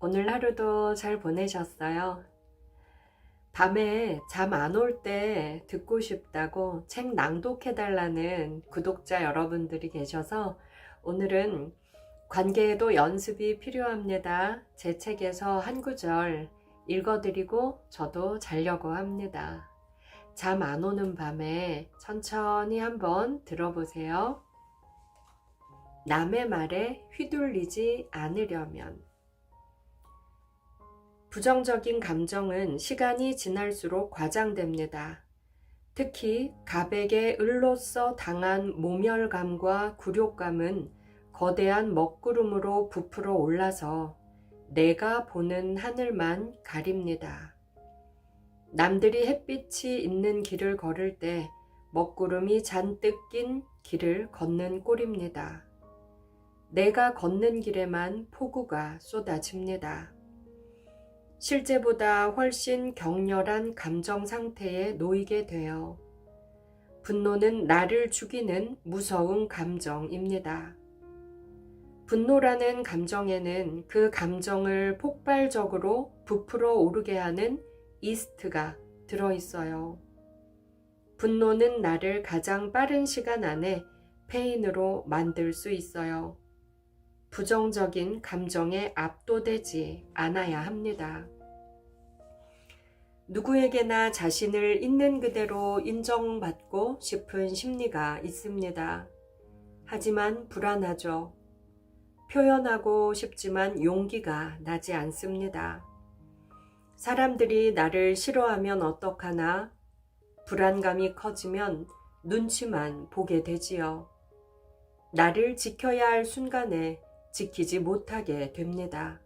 오늘 하루도 잘 보내셨어요? 밤에 잠 안 올 때 듣고 싶다고 책 낭독해달라는 구독자 여러분들이 계셔서 오늘은 관계에도 연습이 필요합니다. 제 책에서 한 구절 읽어드리고 저도 자려고 합니다. 잠 안 오는 밤에 천천히 한번 들어보세요. 남의 말에 휘둘리지 않으려면 부정적인 감정은 시간이 지날수록 과장됩니다. 특히 갑에게 을로서 당한 모멸감과 굴욕감은 거대한 먹구름으로 부풀어 올라서 내가 보는 하늘만 가립니다. 남들이 햇빛이 있는 길을 걸을 때 먹구름이 잔뜩 낀 길을 걷는 꼴입니다. 내가 걷는 길에만 폭우가 쏟아집니다. 실제보다 훨씬 격렬한 감정 상태에 놓이게 돼요. 분노는 나를 죽이는 무서운 감정입니다. 분노라는 감정에는 그 감정을 폭발적으로 부풀어 오르게 하는 이스트가 들어있어요. 분노는 나를 가장 빠른 시간 안에 폐인으로 만들 수 있어요. 부정적인 감정에 압도되지 않아야 합니다. 누구에게나 자신을 있는 그대로 인정받고 싶은 심리가 있습니다. 하지만 불안하죠. 표현하고 싶지만 용기가 나지 않습니다. 사람들이 나를 싫어하면 어떡하나? 불안감이 커지면 눈치만 보게 되지요. 나를 지켜야 할 순간에 지키지 못하게 됩니다.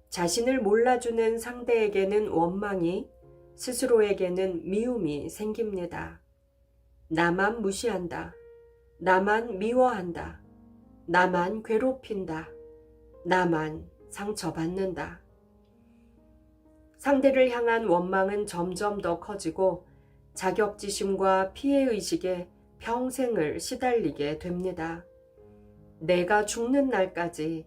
자신을 몰라주는 상대에게는 원망이, 스스로에게는 미움이 생깁니다. 나만 무시한다. 나만 미워한다. 나만 괴롭힌다. 나만 상처받는다. 상대를 향한 원망은 점점 더 커지고 자격지심과 피해의식에 평생을 시달리게 됩니다. 내가 죽는 날까지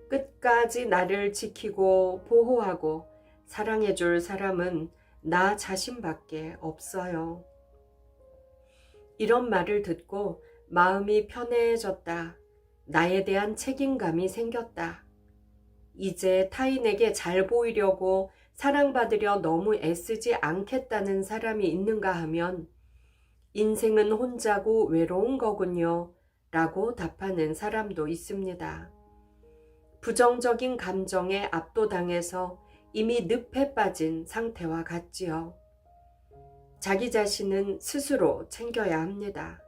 끝까지 나를 지키고 보호하고 사랑해줄 사람은 나 자신밖에 없어요. 이런 말을 듣고 마음이 편해졌다. 나에 대한 책임감이 생겼다. 이제 타인에게 잘 보이려고 사랑받으려 너무 애쓰지 않겠다는 사람이 있는가 하면 인생은 혼자고 외로운 거군요. 라고 답하는 사람도 있습니다. 부정적인 감정에 압도당해서 이미 늪에 빠진 상태와 같지요. 자기 자신은 스스로 챙겨야 합니다.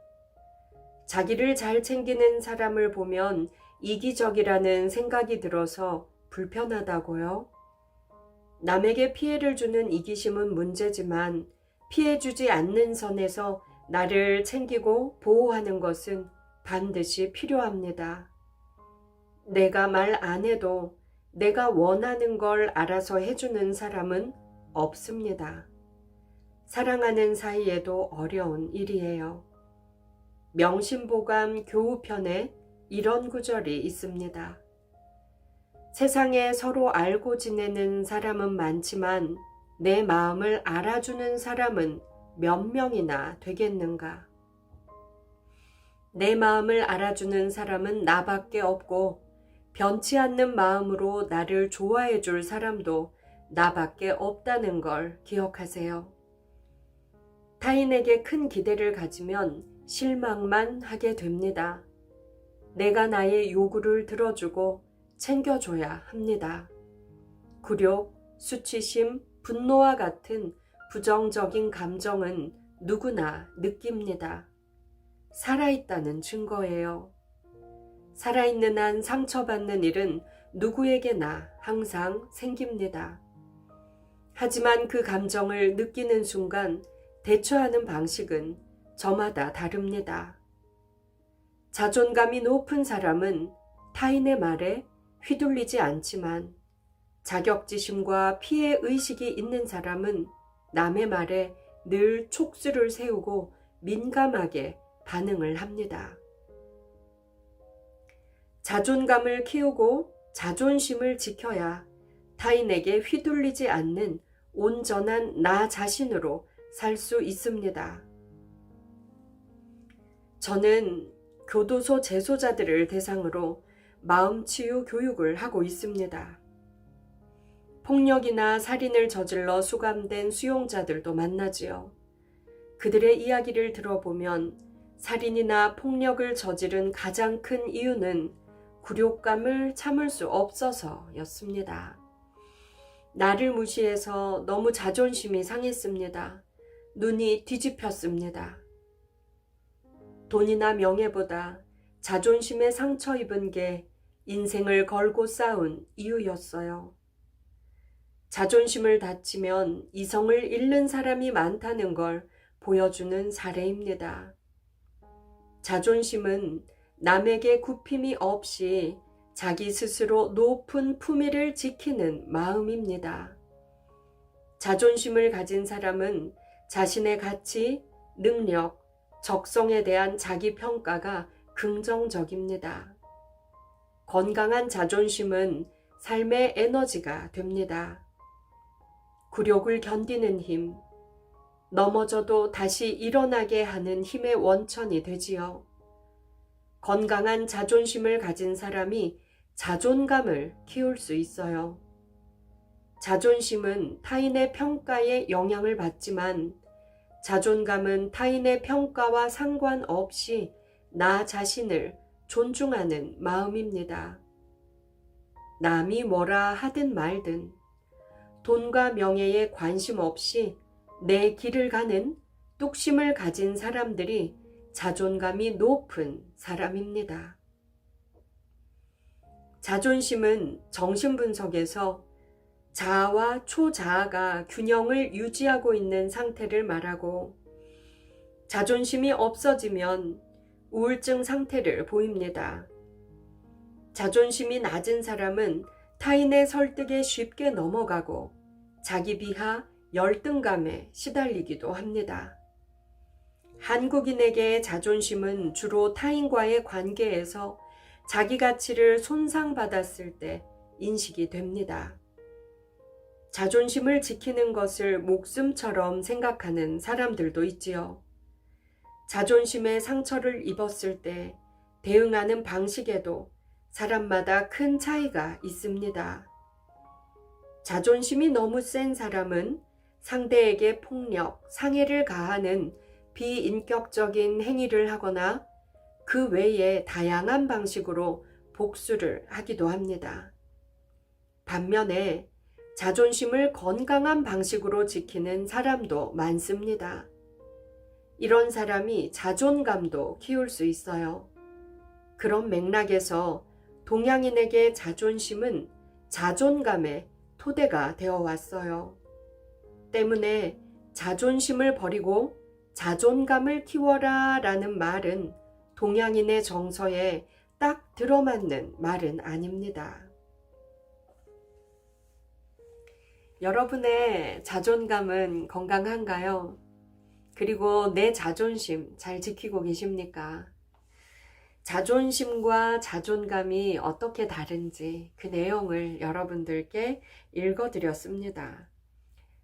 자기를 잘 챙기는 사람을 보면 이기적이라는 생각이 들어서 불편하다고요? 남에게 피해를 주는 이기심은 문제지만 피해주지 않는 선에서 나를 챙기고 보호하는 것은 반드시 필요합니다. 내가 말 안 해도 내가 원하는 걸 알아서 해주는 사람은 없습니다. 사랑하는 사이에도 어려운 일이에요. 명심보감 교우편에 이런 구절이 있습니다. 세상에 서로 알고 지내는 사람은 많지만 내 마음을 알아주는 사람은 몇 명이나 되겠는가? 내 마음을 알아주는 사람은 나밖에 없고 변치 않는 마음으로 나를 좋아해 줄 사람도 나밖에 없다는 걸 기억하세요. 타인에게 큰 기대를 가지면 실망만 하게 됩니다. 내가 나의 요구를 들어주고 챙겨줘야 합니다. 굴욕, 수치심, 분노와 같은 부정적인 감정은 누구나 느낍니다. 살아있다는 증거예요. 살아있는 한 상처받는 일은 누구에게나 항상 생깁니다. 하지만 그 감정을 느끼는 순간 대처하는 방식은 저마다 다릅니다. 자존감이 높은 사람은 타인의 말에 휘둘리지 않지만 자격지심과 피해의식이 있는 사람은 남의 말에 늘 촉수를 세우고 민감하게 반응을 합니다. 자존감을 키우고 자존심을 지켜야 타인에게 휘둘리지 않는 온전한 나 자신으로 살 수 있습니다. 저는 교도소 재소자들을 대상으로 마음치유 교육을 하고 있습니다. 폭력이나 살인을 저질러 수감된 수용자들도 만나지요. 그들의 이야기를 들어보면 살인이나 폭력을 저지른 가장 큰 이유는 굴욕감을 참을 수 없어서였습니다. 나를 무시해서 너무 자존심이 상했습니다. 눈이 뒤집혔습니다. 돈이나 명예보다 자존심에 상처 입은 게 인생을 걸고 싸운 이유였어요. 자존심을 다치면 이성을 잃는 사람이 많다는 걸 보여주는 사례입니다. 자존심은 남에게 굽힘이 없이 자기 스스로 높은 품위를 지키는 마음입니다. 자존심을 가진 사람은 자신의 가치, 능력, 적성에 대한 자기 평가가 긍정적입니다. 건강한 자존심은 삶의 에너지가 됩니다. 굴욕을 견디는 힘, 넘어져도 다시 일어나게 하는 힘의 원천이 되지요. 건강한 자존심을 가진 사람이 자존감을 키울 수 있어요. 자존심은 타인의 평가에 영향을 받지만 자존감은 타인의 평가와 상관없이 나 자신을 존중하는 마음입니다. 남이 뭐라 하든 말든 돈과 명예에 관심 없이 내 길을 가는 뚝심을 가진 사람들이 자존감이 높은 사람입니다. 자존심은 정신분석에서 자아와 초자아가 균형을 유지하고 있는 상태를 말하고 자존심이 없어지면 우울증 상태를 보입니다. 자존심이 낮은 사람은 타인의 설득에 쉽게 넘어가고 자기 비하, 열등감에 시달리기도 합니다. 한국인에게의 자존심은 주로 타인과의 관계에서 자기 가치를 손상받았을 때 인식이 됩니다. 자존심을 지키는 것을 목숨처럼 생각하는 사람들도 있지요. 자존심에 상처를 입었을 때 대응하는 방식에도 사람마다 큰 차이가 있습니다. 자존심이 너무 센 사람은 상대에게 폭력, 상해를 가하는 비인격적인 행위를 하거나 그 외에 다양한 방식으로 복수를 하기도 합니다. 반면에 자존심을 건강한 방식으로 지키는 사람도 많습니다. 이런 사람이 자존감도 키울 수 있어요. 그런 맥락에서 동양인에게 자존심은 자존감의 토대가 되어 왔어요. 때문에 자존심을 버리고 자존감을 키워라 라는 말은 동양인의 정서에 딱 들어맞는 말은 아닙니다. 여러분의 자존감은 건강한가요? 그리고 내 자존심 잘 지키고 계십니까? 자존심과 자존감이 어떻게 다른지 그 내용을 여러분들께 읽어드렸습니다.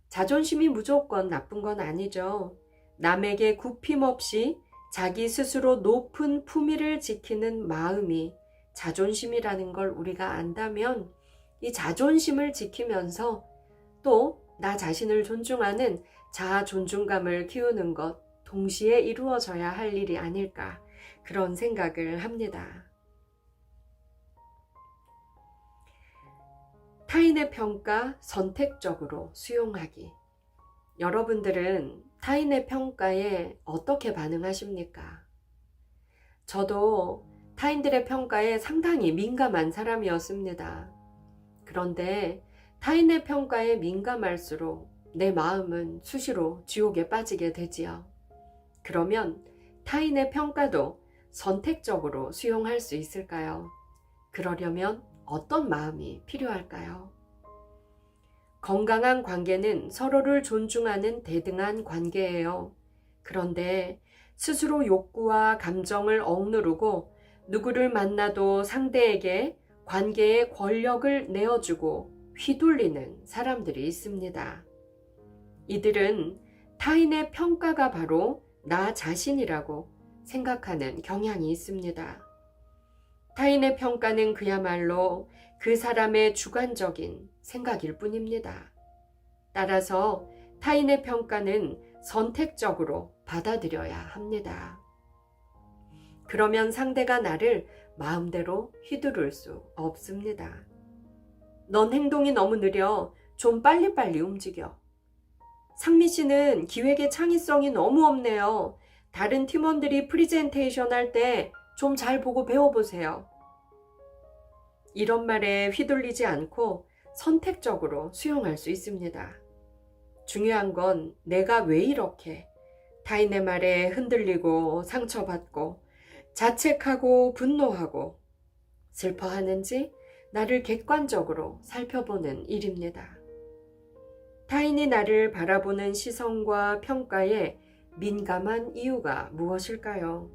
자존심이 무조건 나쁜 건 아니죠. 남에게 굽힘 없이 자기 스스로 높은 품위를 지키는 마음이 자존심이라는 걸 우리가 안다면 이 자존심을 지키면서 또 나 자신을 존중하는 자아 존중감을 키우는 것 동시에 이루어져야 할 일이 아닐까 그런 생각을 합니다. 타인의 평가 선택적으로 수용하기. 여러분들은 타인의 평가에 어떻게 반응하십니까? 저도 타인들의 평가에 상당히 민감한 사람이었습니다. 그런데 타인의 평가에 민감할수록 내 마음은 수시로 지옥에 빠지게 되지요. 그러면 타인의 평가도 선택적으로 수용할 수 있을까요? 그러려면 어떤 마음이 필요할까요? 건강한 관계는 서로를 존중하는 대등한 관계예요. 그런데 스스로 욕구와 감정을 억누르고 누구를 만나도 상대에게 관계에 권력을 내어주고 휘둘리는 사람들이 있습니다. 이들은 타인의 평가가 바로 나 자신이라고 생각하는 경향이 있습니다. 타인의 평가는 그야말로 그 사람의 주관적인 생각일 뿐입니다. 따라서 타인의 평가는 선택적으로 받아들여야 합니다. 그러면 상대가 나를 마음대로 휘두를 수 없습니다. 넌 행동이 너무 느려. 좀 빨리빨리 움직여. 상미 씨는 기획의 창의성이 너무 없네요. 다른 팀원들이 프리젠테이션 할 때 좀 잘 보고 배워보세요. 이런 말에 휘둘리지 않고 선택적으로 수용할 수 있습니다. 중요한 건 내가 왜 이렇게 타인의 말에 흔들리고 상처받고 자책하고 분노하고 슬퍼하는지 나를 객관적으로 살펴보는 일입니다. 타인이 나를 바라보는 시선과 평가에 민감한 이유가 무엇일까요?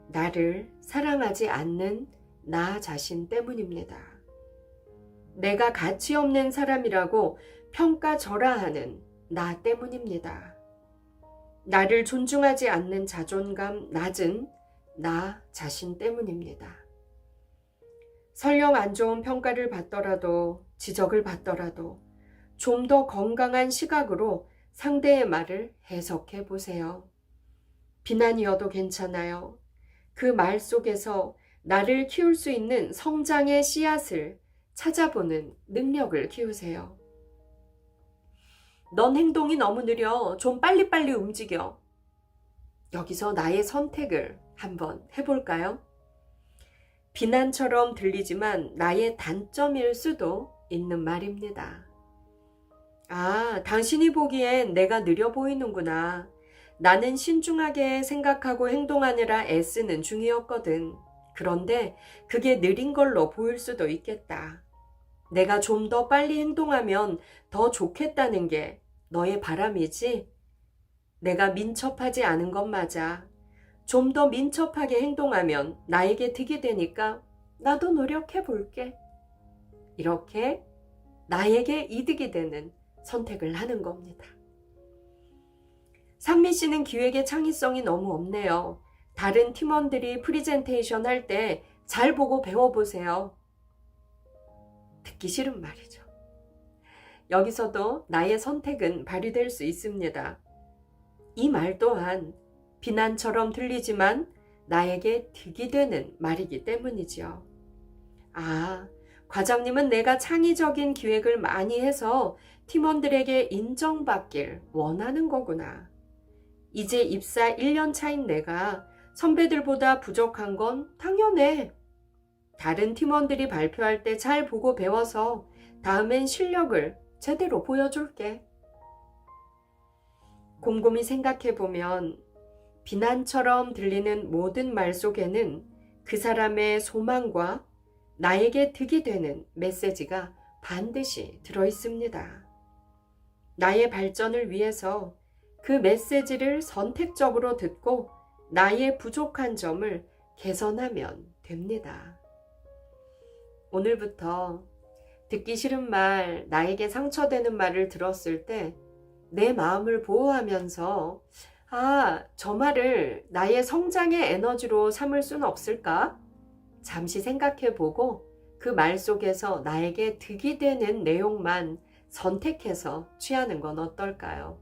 나를 사랑하지 않는 나 자신 때문입니다. 내가 가치 없는 사람이라고 평가절하하는 나 때문입니다. 나를 존중하지 않는 자존감 낮은 나 자신 때문입니다. 설령 안 좋은 평가를 받더라도 지적을 받더라도 좀 더 건강한 시각으로 상대의 말을 해석해 보세요. 비난이어도 괜찮아요. 그 말 속에서 나를 키울 수 있는 성장의 씨앗을 찾아보는 능력을 키우세요. 넌 행동이 너무 느려. 좀 빨리빨리 움직여. 여기서 나의 선택을 한번 해볼까요? 비난처럼 들리지만 나의 단점일 수도 있는 말입니다. 아, 당신이 보기엔 내가 느려 보이는구나. 나는 신중하게 생각하고 행동하느라 애쓰는 중이었거든. 그런데 그게 느린 걸로 보일 수도 있겠다. 내가 좀 더 빨리 행동하면 더 좋겠다는 게 너의 바람이지? 내가 민첩하지 않은 건 맞아. 좀 더 민첩하게 행동하면 나에게 득이 되니까 나도 노력해 볼게. 이렇게 나에게 이득이 되는 선택을 하는 겁니다. 상미 씨는 기획의 창의성이 너무 없네요. 다른 팀원들이 프리젠테이션 할 때 잘 보고 배워보세요. 듣기 싫은 말이죠. 여기서도 나의 선택은 발휘될 수 있습니다. 이 말 또한 비난처럼 들리지만 나에게 득이 되는 말이기 때문이죠. 아, 과장님은 내가 창의적인 기획을 많이 해서 팀원들에게 인정받길 원하는 거구나. 이제 입사 1년 차인 내가 선배들보다 부족한 건 당연해. 다른 팀원들이 발표할 때 잘 보고 배워서 다음엔 실력을 제대로 보여줄게. 곰곰이 생각해보면 비난처럼 들리는 모든 말 속에는 그 사람의 소망과 나에게 득이 되는 메시지가 반드시 들어있습니다. 나의 발전을 위해서 그 메시지를 선택적으로 듣고 나의 부족한 점을 개선하면 됩니다. 오늘부터 듣기 싫은 말, 나에게 상처되는 말을 들었을 때 내 마음을 보호하면서 저 말을 나의 성장의 에너지로 삼을 수는 없을까? 잠시 생각해보고 그 말 속에서 나에게 득이 되는 내용만 선택해서 취하는 건 어떨까요?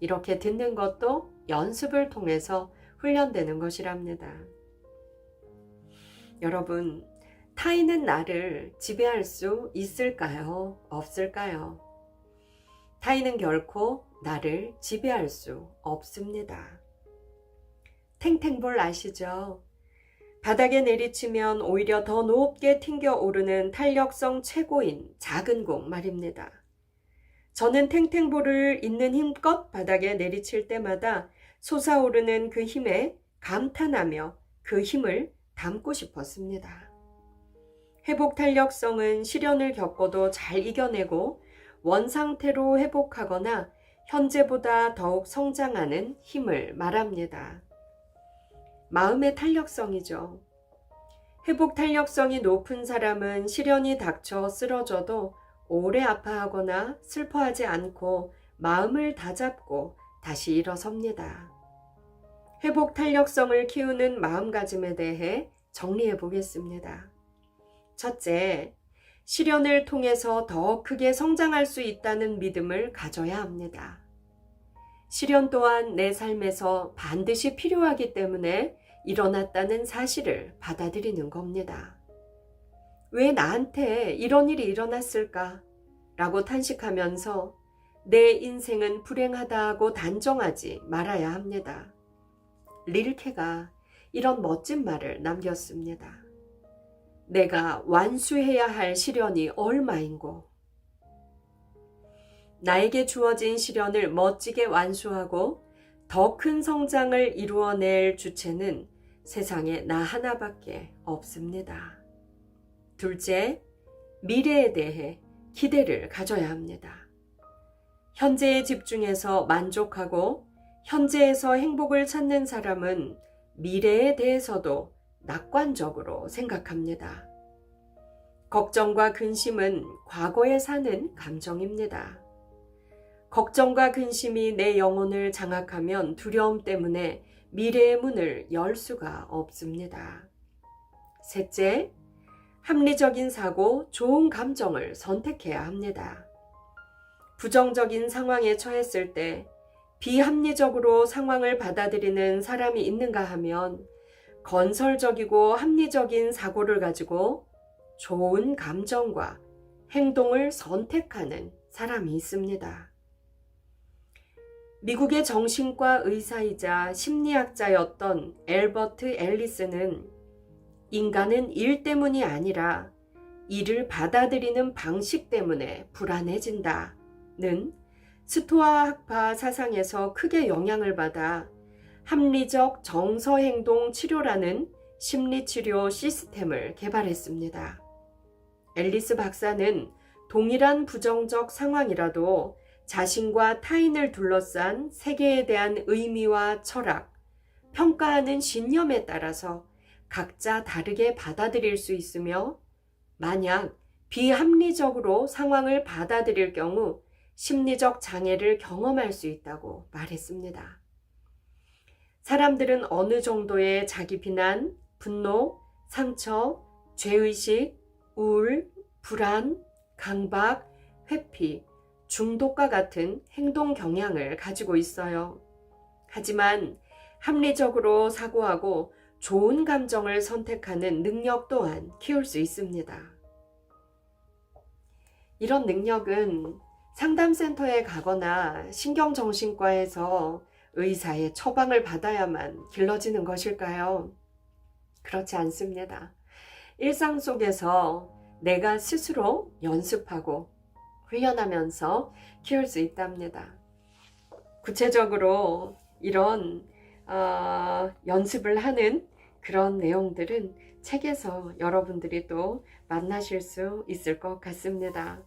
이렇게 듣는 것도 연습을 통해서 훈련되는 것이랍니다. 여러분, 타인은 나를 지배할 수 있을까요? 없을까요? 타인은 결코 나를 지배할 수 없습니다. 탱탱볼 아시죠? 바닥에 내리치면 오히려 더 높게 튕겨 오르는 탄력성 최고인 작은 공 말입니다. 저는 탱탱볼을 있는 힘껏 바닥에 내리칠 때마다 솟아오르는 그 힘에 감탄하며 그 힘을 담고 싶었습니다. 회복 탄력성은 시련을 겪어도 잘 이겨내고 원상태로 회복하거나 현재보다 더욱 성장하는 힘을 말합니다. 마음의 탄력성이죠. 회복 탄력성이 높은 사람은 시련이 닥쳐 쓰러져도 오래 아파하거나 슬퍼하지 않고 마음을 다잡고 다시 일어섭니다. 회복 탄력성을 키우는 마음가짐에 대해 정리해 보겠습니다. 첫째, 시련을 통해서 더 크게 성장할 수 있다는 믿음을 가져야 합니다. 시련 또한 내 삶에서 반드시 필요하기 때문에 일어났다는 사실을 받아들이는 겁니다. 왜 나한테 이런 일이 일어났을까? 라고 탄식하면서 내 인생은 불행하다고 단정하지 말아야 합니다. 릴케가 이런 멋진 말을 남겼습니다. 내가 완수해야 할 시련이 얼마인고. 나에게 주어진 시련을 멋지게 완수하고 더 큰 성장을 이루어낼 주체는 세상에 나 하나밖에 없습니다. 둘째, 미래에 대해 기대를 가져야 합니다. 현재에 집중해서 만족하고 현재에서 행복을 찾는 사람은 미래에 대해서도 낙관적으로 생각합니다. 걱정과 근심은 과거에 사는 감정입니다. 걱정과 근심이 내 영혼을 장악하면 두려움 때문에 미래의 문을 열 수가 없습니다. 셋째, 합리적인 사고, 좋은 감정을 선택해야 합니다. 부정적인 상황에 처했을 때 비합리적으로 상황을 받아들이는 사람이 있는가 하면 건설적이고 합리적인 사고를 가지고 좋은 감정과 행동을 선택하는 사람이 있습니다. 미국의 정신과 의사이자 심리학자였던 엘버트 앨리스는 인간은 일 때문이 아니라 일을 받아들이는 방식 때문에 불안해진다는 스토아 학파 사상에서 크게 영향을 받아 합리적 정서행동 치료라는 심리치료 시스템을 개발했습니다. 앨리스 박사는 동일한 부정적 상황이라도 자신과 타인을 둘러싼 세계에 대한 의미와 철학, 평가하는 신념에 따라서 각자 다르게 받아들일 수 있으며 만약 비합리적으로 상황을 받아들일 경우 심리적 장애를 경험할 수 있다고 말했습니다. 사람들은 어느 정도의 자기 비난, 분노, 상처, 죄의식, 우울, 불안, 강박, 회피, 중독과 같은 행동 경향을 가지고 있어요. 하지만 합리적으로 사고하고 좋은 감정을 선택하는 능력 또한 키울 수 있습니다. 이런 능력은 상담센터에 가거나 신경정신과에서 의사의 처방을 받아야만 길러지는 것일까요? 그렇지 않습니다. 일상 속에서 내가 스스로 연습하고 훈련하면서 키울 수 있답니다. 구체적으로 이런 연습을 하는 그런 내용들은 책에서 여러분들이 또 만나실 수 있을 것 같습니다.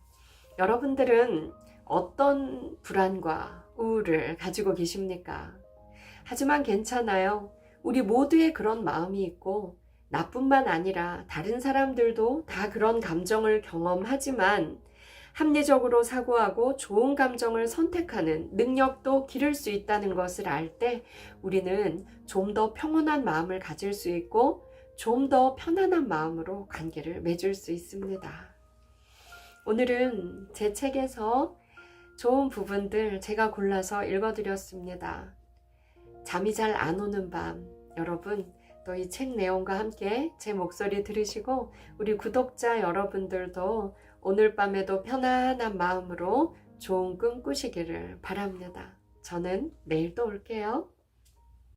여러분들은 어떤 불안과 우울을 가지고 계십니까? 하지만 괜찮아요. 우리 모두의 그런 마음이 있고 나뿐만 아니라 다른 사람들도 다 그런 감정을 경험하지만 합리적으로 사고하고 좋은 감정을 선택하는 능력도 기를 수 있다는 것을 알 때 우리는 좀 더 평온한 마음을 가질 수 있고 좀 더 편안한 마음으로 관계를 맺을 수 있습니다. 오늘은 제 책에서 좋은 부분들 제가 골라서 읽어드렸습니다. 잠이 잘 안 오는 밤, 여러분 또 이 책 내용과 함께 제 목소리 들으시고 우리 구독자 여러분들도 오늘 밤에도 편안한 마음으로 좋은 꿈 꾸시기를 바랍니다. 저는 내일 또 올게요.